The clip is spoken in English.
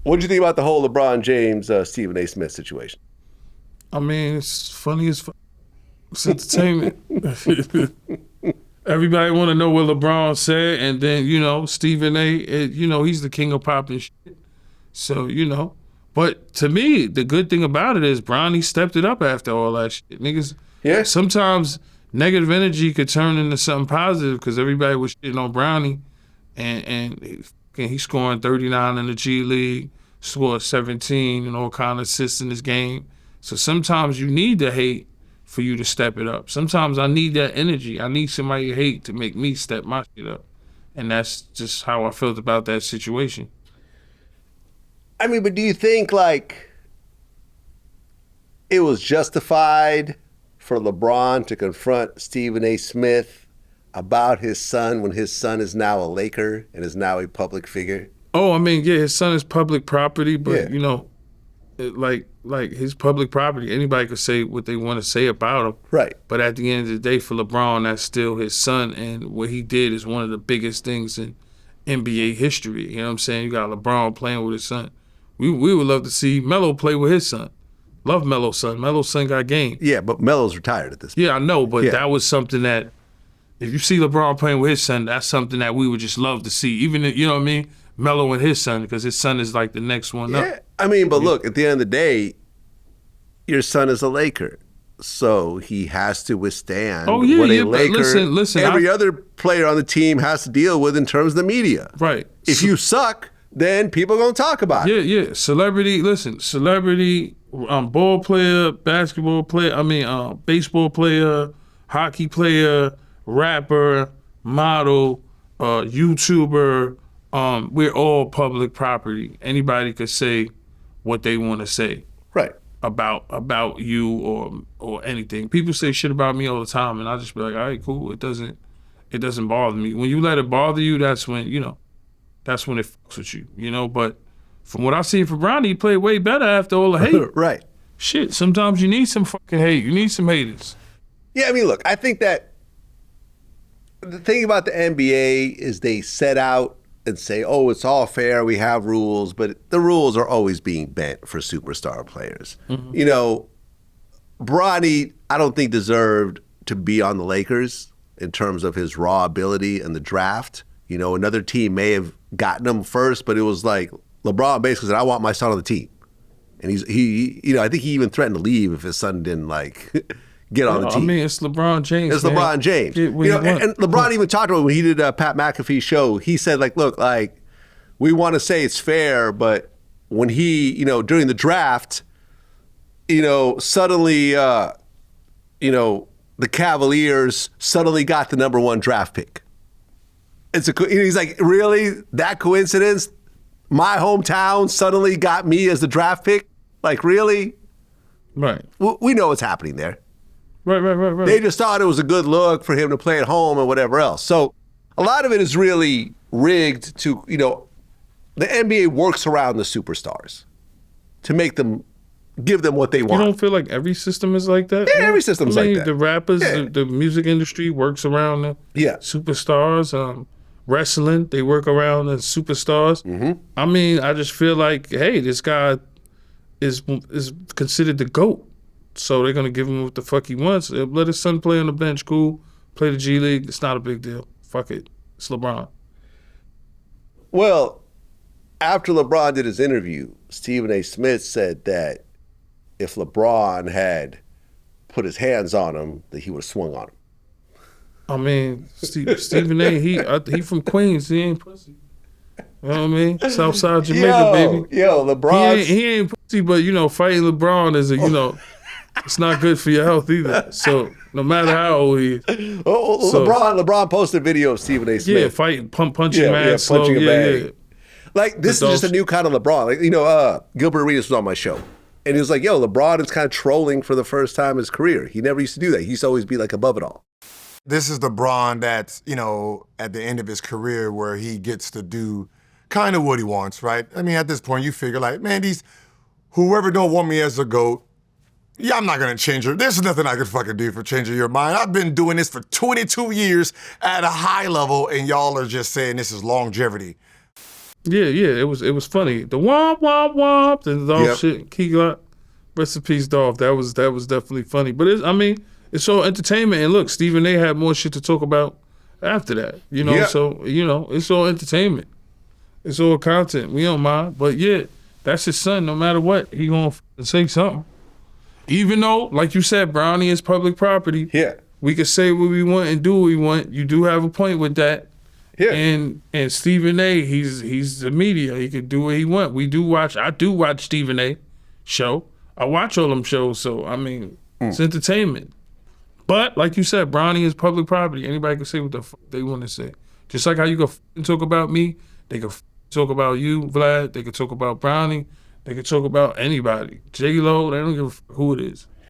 What do you think about the whole LeBron James, Stephen A. Smith situation? I mean, it's funny as fuck. It's entertainment. Everybody want to know what LeBron said, and then, Stephen A., he's the king of popping shit. So, But to me, the good thing about it is Bronny stepped it up after all that shit. Niggas, Yeah. sometimes negative energy could turn into something positive because everybody was shitting on Bronny, and he's scoring 39 in the G League, scored 17 and all kind of assists in this game. So sometimes you need the hate for you to step it up. Sometimes I need that energy. I need somebody to hate to make me step my shit up. And that's just how I felt about that situation. I mean, but do you think, like, it was justified for LeBron to confront Stephen A. Smith about his son when his son is now a Laker and is now a public figure? Oh, I mean, yeah, his son is public property, but, Yeah. Like his public property, anybody could say what they want to say about him. Right. But at the end of the day, for LeBron, that's still his son, and what he did is one of the biggest things in NBA history. You know what I'm saying? You got LeBron playing with his son. We would love to see Melo play with his son. Love Melo's son. Melo's son got game. Yeah, but Melo's retired at this point. Yeah, I know, but Yeah. that was something that, if you see LeBron playing with his son, that's something that we would just love to see. Even, you know what I mean? Melo and his son, because his son is like the next one up. Yeah, I mean, but look, at the end of the day, your son is a Laker, so he has to withstand Oh, yeah, what yeah, a but Laker, listen, every other player on the team has to deal with in terms of the media. Right. If you suck, then people are going to talk about it. Yeah. Celebrity, ball player, basketball player, baseball player, hockey player, rapper, model, YouTuber, we're all public property. Anybody could say what they want to say. Right. About you or anything. People say shit about me all the time, and I just be like, all right, cool. It doesn't bother me. When you let it bother you, that's when it fucks with you, But from what I've seen from Bronny, he played way better after all the hate. Right. Shit, sometimes you need some fucking hate. You need some haters. Yeah, I mean, look, I think that the thing about the NBA is they set out and say, oh, it's all fair, we have rules, but the rules are always being bent for superstar players. Mm-hmm. Bronny, I don't think deserved to be on the Lakers in terms of his raw ability in the draft. Another team may have gotten him first, but it was like LeBron basically said, I want my son on the team. And I think he even threatened to leave if his son didn't get on the team. I mean, it's LeBron James. It's LeBron James. And LeBron even talked about it when he did Pat McAfee's show. He said, look, we want to say it's fair, but when he, during the draft, suddenly, the Cavaliers suddenly got the #1 draft pick. He's like, really? That coincidence? My hometown suddenly got me as the draft pick? Like, really? Right. We know what's happening there. Right. They just thought it was a good look for him to play at home and whatever else. So a lot of it is really rigged to, the NBA works around the superstars to give them what they want. You don't feel like every system is like that? Yeah, every system's like that. The rappers, the music industry works around the superstars. Wrestling, they work around the superstars. Mm-hmm. I mean, I just feel like, hey, this guy is considered the GOAT. So they're going to give him what the fuck he wants. Let his son play on the bench, cool. Play the G League, it's not a big deal. Fuck it. It's LeBron. Well, after LeBron did his interview, Stephen A. Smith said that if LeBron had put his hands on him, that he would have swung on him. I mean, Stephen A., he from Queens. He ain't pussy. You know what I mean? Southside Jamaica, baby. LeBron. He ain't pussy, but, fighting LeBron is it's not good for your health either. So no matter how old he is. LeBron posted a video of Stephen A. Smith. Yeah, fighting, punching man slow. Punching a bag. Yeah. Like, this is just a new kind of LeBron. Gilbert Arenas was on my show. And he was like, LeBron is kind of trolling for the first time in his career. He never used to do that. He used to always be above it all. This is the Bron that's, at the end of his career where he gets to do kind of what he wants, right? I mean, at this point, you figure man, whoever don't want me as a GOAT, I'm not going to change her. There's nothing I could fucking do for changing your mind. I've been doing this for 22 years at a high level, and y'all are just saying this is longevity. Yeah. It was funny. The womp womp womp and all Yep. shit. Key Glock. Rest in peace, Dolph. That was definitely funny. But it's all entertainment. And look, Stephen A. had more shit to talk about after that. Yeah. So it's all entertainment. It's all content. We don't mind. But yeah, that's his son. No matter what, he gonna say something. Even though, like you said, Bronny is public property. Yeah. We can say what we want and do what we want. You do have a point with that. Yeah. And Stephen A. He's the media. He can do what he want. I do watch Stephen A. show. I watch all them shows. So it's entertainment. But like you said, Bronny is public property. Anybody can say what the fuck they want to say. Just like how you can talk about me, they can talk about you, Vlad. They can talk about Bronny. They can talk about anybody. J-Lo. They don't give a fuck who it is.